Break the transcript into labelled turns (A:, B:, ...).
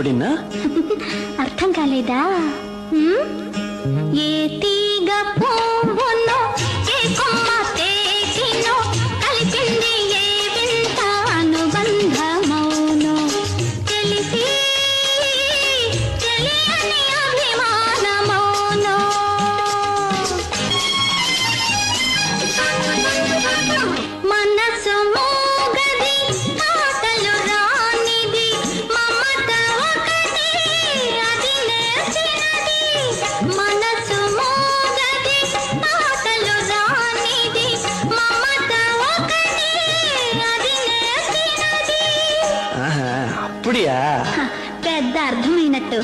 A: ఎప్పుడిన్నా
B: అర్థం కాలేదా? ఏ తీగ పువ్వునో ఏ కొమ్మ తేసినో కలిసింది ఏ వింత అనుబంధమౌనో తెలిసి తెలియని అభిమానమౌనో మనసు మోగది మాటలు రానిది మమత ఒకటి అది నేర్చినది మనసు మోగది మాటలు రానిది మమత ఒకటి అది నేర్చినది.
A: అప్పుడియా
B: పెద్ద అర్థమైనట్టు.